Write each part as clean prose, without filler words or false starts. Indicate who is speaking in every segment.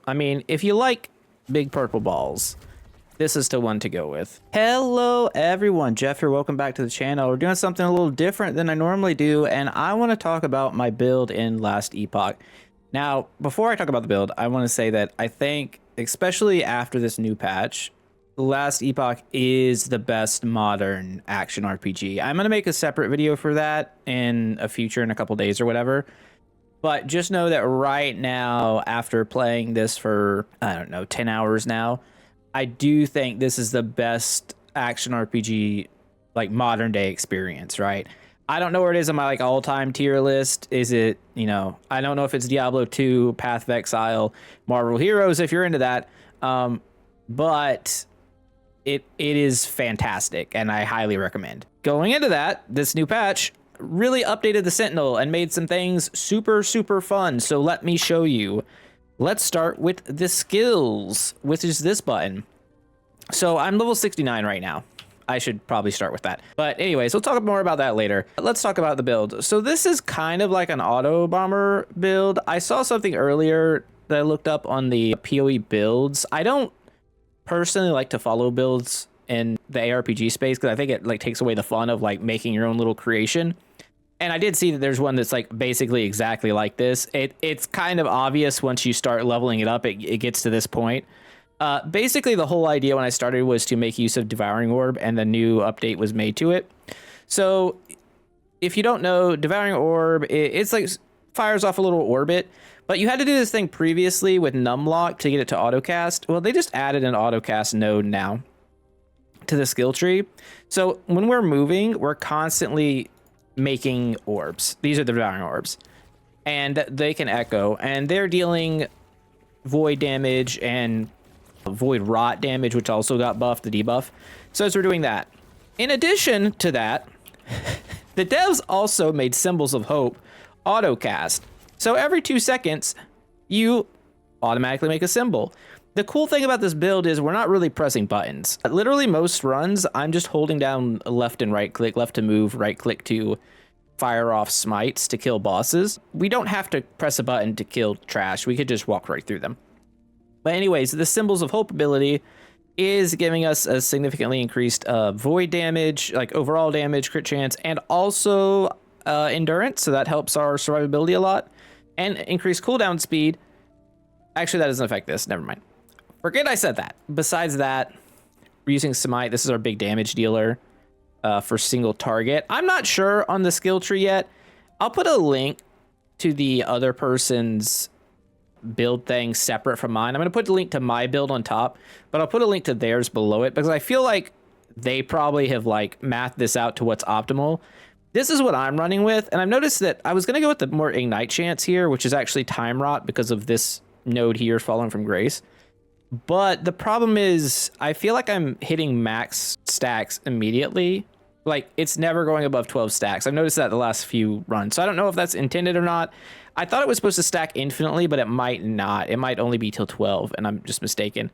Speaker 1: I mean, if you like big purple balls, this is the one to go with. Hello everyone, Jeff here, welcome back to the channel. We're doing something a little different than I normally do, and I want to talk about my build in Last Epoch. Now, before I talk about the build, I want to say that I think, especially after this new patch, Last Epoch is the best modern action RPG. I'm going to make a separate video for that in a couple days or whatever. But just know that right now, after playing this for, I don't know, 10 hours now, I do think this is the best action RPG, like modern day experience, right? I don't know where it is on my like all-time tier list. Is it, you know, I don't know if it's Diablo 2, Path of Exile, Marvel Heroes, if you're into that. But it is fantastic, and I highly recommend. Going into that, this new patch really updated the Sentinel and made some things super fun. So let me show you. Let's start with the skills, which is this button. So I'm level 69 right now. I should probably start with that. But anyways, we'll talk more about that later. Let's talk about the build. So this is kind of like an auto bomber build. I saw something earlier that I looked up on the PoE builds. I don't personally like to follow builds in the ARPG space because I think it like takes away the fun of like making your own little creation. And I did see that there's one that's like basically exactly like this. It's kind of obvious once you start leveling it up, it gets to this point. Basically, the whole idea when I started was to make use of Devouring Orb, and the new update was made to it. So if you don't know, Devouring Orb, it's like fires off a little orbit, but you had to do this thing previously with Numlock to get it to autocast. Well, they just added an autocast node now to the skill tree. So when we're moving, we're constantly making orbs. These are the Devouring Orbs, and they can echo, and they're dealing void damage and void rot damage, which also got buffed, the debuff. So as we're doing that, in addition to that, the devs also made Symbols of Hope autocast. So every 2 seconds, you automatically make a symbol. The cool thing about this build is we're not really pressing buttons. Literally most runs, I'm just holding down left and right click, left to move, right click to fire off smites to kill bosses. We don't have to press a button to kill trash. We could just walk right through them. But anyways, the Symbols of Hope ability is giving us a significantly increased void damage, like overall damage, crit chance, and also endurance. So that helps our survivability a lot. And increased cooldown speed. Actually, that doesn't affect this. Never mind. Forget I said that. Besides that, we're using Smite. This is our big damage dealer for single target. I'm not sure on the skill tree yet. I'll put a link to the other person's build thing separate from mine. I'm going to put the link to my build on top, but I'll put a link to theirs below it because I feel like they probably have like mathed this out to what's optimal. This is what I'm running with, and I've noticed that I was going to go with the more Ignite chance here, which is actually Time Rot because of this node here falling from Grace. But the problem is I feel like I'm hitting max stacks immediately. Like it's never going above 12 stacks. I've noticed that the last few runs. So I don't know if that's intended or not. I thought it was supposed to stack infinitely, but it might not. It might only be till 12 and I'm just mistaken.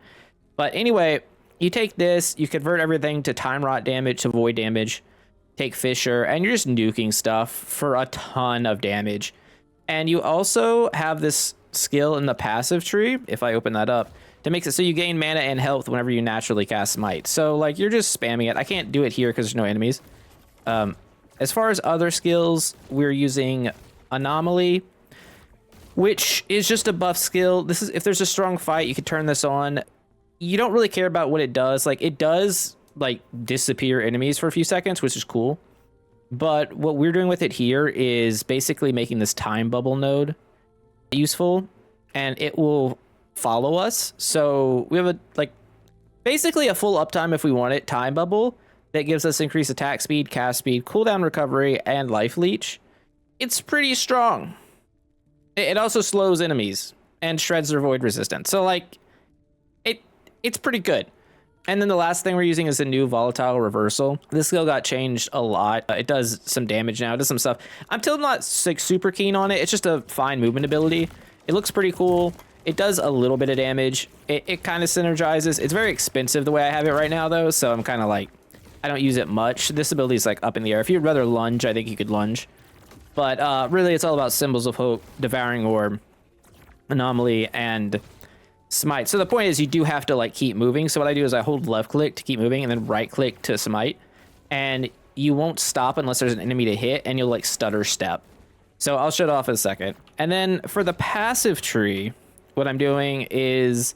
Speaker 1: But anyway, you take this, you convert everything to Time Rot damage to void damage, take Fissure, and you're just nuking stuff for a ton of damage. And you also have this skill in the passive tree, if I open that up, to make it so you gain mana and health whenever you naturally cast Smite. So like you're just spamming it. I can't do it here because there's no enemies. As far as other skills, we're using Anomaly, which is just a buff skill. This is if there's a strong fight, you can turn this on. You don't really care about what it does. Like it does like disappear enemies for a few seconds, which is cool. But what we're doing with it here is basically making this time bubble node useful, and it will follow us. So we have a like basically a full uptime if we want it time bubble that gives us increased attack speed, cast speed, cooldown recovery, and life leech. It's pretty strong. It also slows enemies and shreds their void resistance. So like it's pretty good. And then the last thing we're using is a new volatile reversal. This skill got changed a lot. It does some damage now. It does some stuff. I'm still not like super keen on it. It's just a fine movement ability. It looks pretty cool. It does a little bit of damage. It kind of synergizes. It's very expensive the way I have it right now, though. So I'm kind of like, I don't use it much. This ability is like up in the air. If you'd rather lunge, I think you could lunge. But really, it's all about Symbols of Hope, Devouring Orb, Anomaly, and smite. So the point is you do have to like keep moving. So what I do is I hold left click to keep moving and then right click to smite. And you won't stop unless there's an enemy to hit, and you'll like stutter step. So I'll shut off in a second. And then for the passive tree, what I'm doing is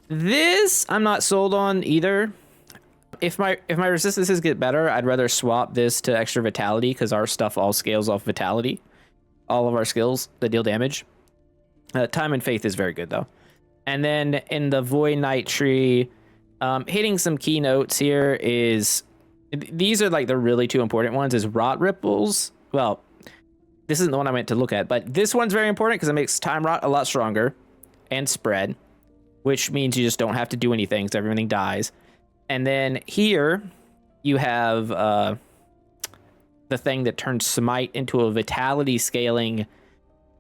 Speaker 1: this I'm not sold on either. If my resistances get better, I'd rather swap this to extra vitality because our stuff all scales off vitality. All of our skills that deal damage. Time and faith is very good though. And then in the Void Knight tree, hitting some keynotes here is, these are like the really two important ones, is Rot Ripples. Well, this isn't the one I meant to look at, but this one's very important because it makes Time Rot a lot stronger and spread, which means you just don't have to do anything because everything dies. And then here you have the thing that turns Smite into a vitality scaling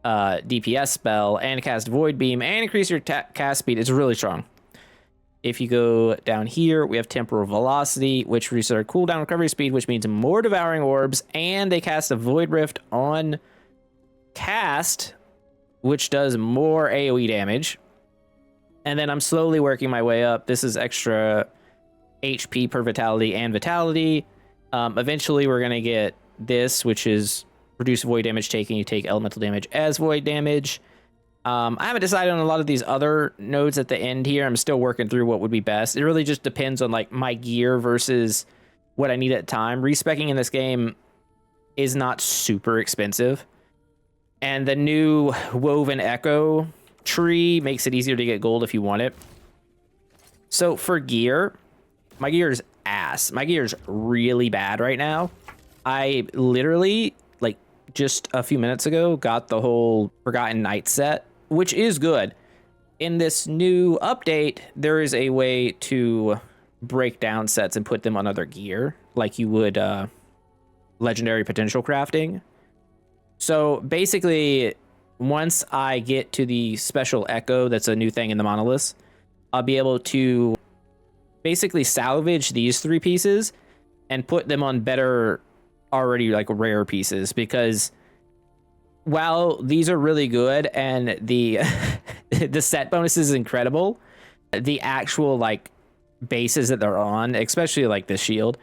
Speaker 1: DPS spell and cast Void Beam and increase your cast speed. It's really strong. If you go down here, we have Temporal Velocity, which reduces our cooldown recovery speed, which means more Devouring Orbs, and they cast a Void Rift on cast, which does more AoE damage. And then I'm slowly working my way up. This is extra HP per Vitality and Vitality. Eventually, we're going to get this, which is reduce Void damage taken. You take elemental damage as Void damage. I haven't decided on a lot of these other nodes at the end here. I'm still working through what would be best. It really just depends on like my gear versus what I need at the time. Respecking in this game is not super expensive. And the new Woven Echo tree makes it easier to get gold if you want it. So for gear, my gear is ass. My gear is really bad right now. I literally, like just a few minutes ago, got the whole Forgotten Knight set, which is good. In this new update, there is a way to break down sets and put them on other gear, like you would legendary potential crafting. So basically, once I get to the special echo, that's a new thing in the monoliths, I'll be able to basically salvage these three pieces and put them on better, already like rare pieces, because while these are really good and the the set bonus is incredible, the actual like bases that they're on, especially like the shield,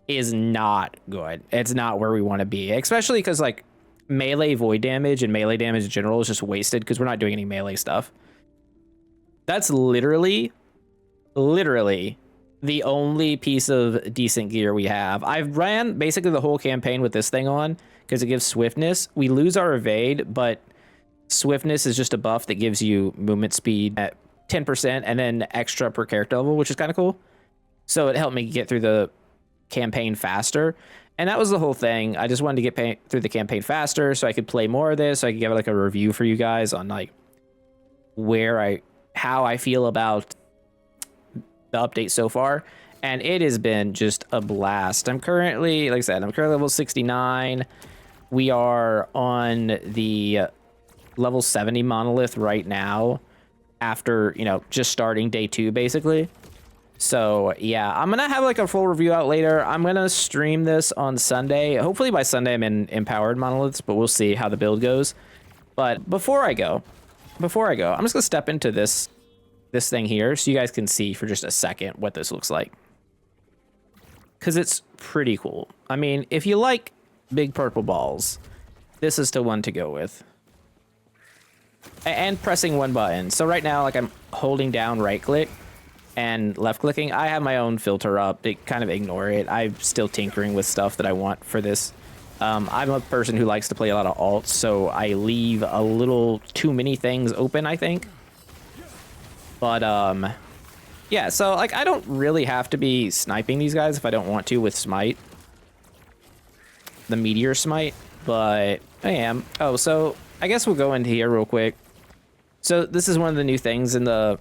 Speaker 1: is not good. It's not where we want to be, especially because like melee void damage and melee damage in general is just wasted because we're not doing any melee stuff. That's literally the only piece of decent gear we have. I've ran basically the whole campaign with this thing on because it gives swiftness. We lose our evade, but swiftness is just a buff that gives you movement speed at 10% and then extra per character level, which is kind of cool. So it helped me get through the campaign faster. And that was the whole thing. I just wanted to get through the campaign faster so I could play more of this, so I could give like a review for you guys on like how I feel about the update so far. And it has been just a blast. I'm currently, like I said, I'm currently level 69. We are on the level 70 monolith right now after, you know, just starting day 2 basically. So yeah, I'm gonna have like a full review out later. I'm gonna stream this on Sunday. Hopefully by Sunday I'm in empowered monoliths, but we'll see how the build goes. But before I go, I'm just gonna step into this thing here so you guys can see for just a second what this looks like, because it's pretty cool. I mean, if you like big purple balls, this is the one to go with. And pressing one button. So right now, like I'm holding down right click and left clicking. I have my own filter up to kind of ignore it. I'm still tinkering with stuff that I want for this. I'm a person who likes to play a lot of alts, so I leave a little too many things open, I think. But yeah, so like I don't really have to be sniping these guys if I don't want to with smite, the meteor smite, but I am. Oh, so I guess we'll go into here real quick. So this is one of the new things in the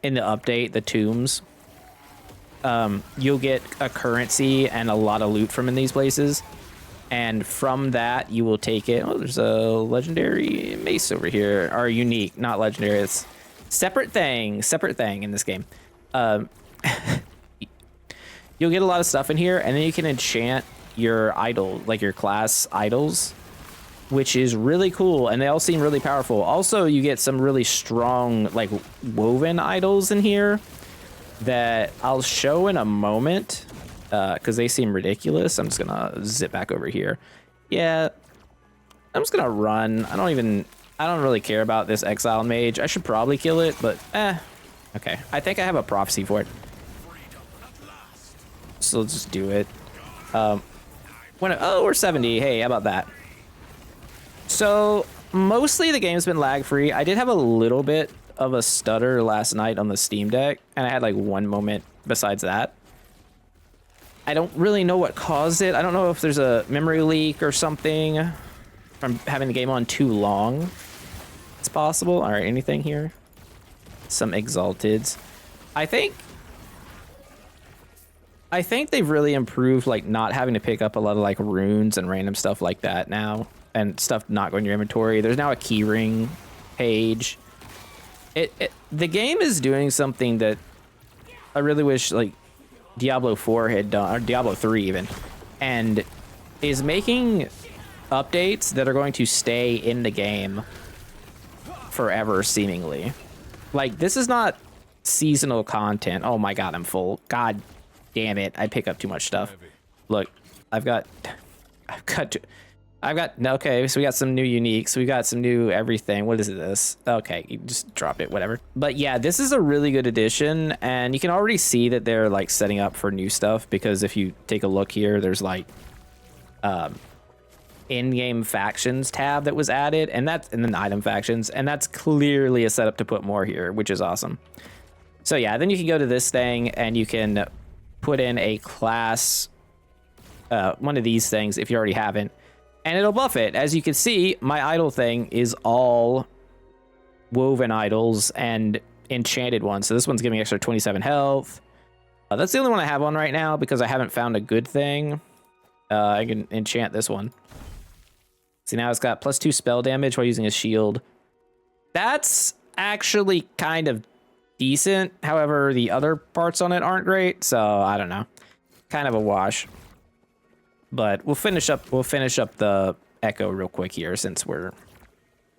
Speaker 1: update, the tombs. You'll get a currency and a lot of loot from in these places, and from that you will take it. Oh, there's a legendary mace over here, or unique, not legendary. It's separate thing in this game. You'll get a lot of stuff in here, and then you can enchant your idol, like your class idols. which is really cool, and they all seem really powerful. Also, you get some really strong, like, woven idols in here that I'll show in a moment, because they seem ridiculous. I'm just gonna zip back over here. Yeah, I'm just gonna run. I don't really care about this exile mage. I should probably kill it, but okay. I think I have a prophecy for it, so let's just do it. Oh, we're 70. Hey, how about that? So mostly the game's been lag free. I did have a little bit of a stutter last night on the Steam Deck, and I had like one moment besides that. I don't really know what caused it. I don't know if there's a memory leak or something from having the game on too long. It's possible. All right, anything here? Some exalteds. I think they've really improved, like, not having to pick up a lot of like runes and random stuff like that now, and stuff not going to your inventory. There's now a keyring page. The game is doing something that I really wish like Diablo 4 had done, or Diablo 3 even, and is making updates that are going to stay in the game forever, seemingly. Like, this is not seasonal content. Oh my god, I'm full. God damn it, I pick up too much stuff. Look, okay, so we got some new uniques, we got some new everything. What is this? Okay, you just drop it, whatever. But yeah, this is a really good addition, and you can already see that they're like setting up for new stuff, because if you take a look here, there's like in-game factions tab that was added, and then item factions, and that's clearly a setup to put more here, which is awesome. So yeah, then you can go to this thing and you can put in a class, one of these things if you already haven't, and it'll buff it. As you can see, my idol thing is all woven idols and enchanted ones. So this one's giving me extra 27 health. That's the only one I have on right now because I haven't found a good thing. I can enchant this one. See, now it's got +2 spell damage while using a shield. That's actually kind of decent. However, the other parts on it aren't great, so I don't know. Kind of a wash. But we'll finish up the Echo real quick here since we're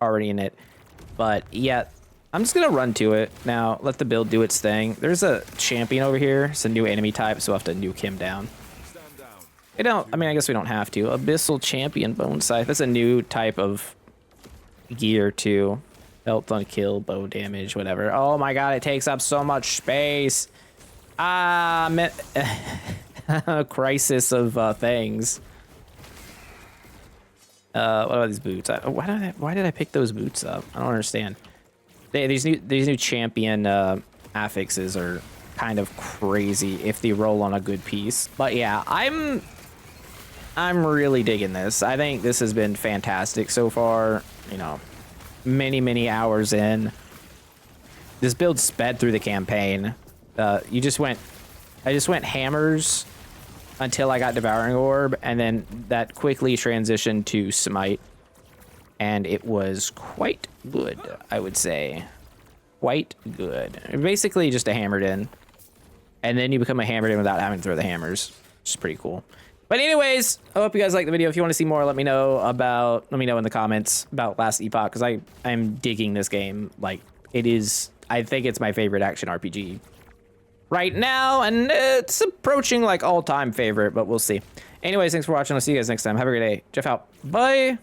Speaker 1: already in it. But yeah, I'm just gonna run to it now. Let the build do its thing. There's a champion over here. It's a new enemy type, so we'll have to nuke him down. I mean, I guess we don't have to. Abyssal Champion Bone Scythe. That's a new type of gear too. Health on kill, bow damage, whatever. Oh my god, it takes up so much space. Crisis of things. What about these boots? Why did I pick those boots up? I don't understand. These new champion affixes are kind of crazy if they roll on a good piece. But yeah, I'm really digging this. I think this has been fantastic so far. You know, many hours in. This build sped through the campaign. I just went hammers until I got Devouring Orb, and then that quickly transitioned to Smite, and it was quite good, I would say. Quite good. Basically just a hammered in, and then you become a hammered in without having to throw the hammers, which is pretty cool. But anyways, I hope you guys liked the video. If you want to see more, let me know in the comments about Last Epoch, because I'm digging this game. Like, it is, I think it's my favorite action RPG right now, and it's approaching like all-time favorite, but we'll see. Anyways, thanks for watching. I'll see you guys next time. Have a great day. Jeff out. Bye.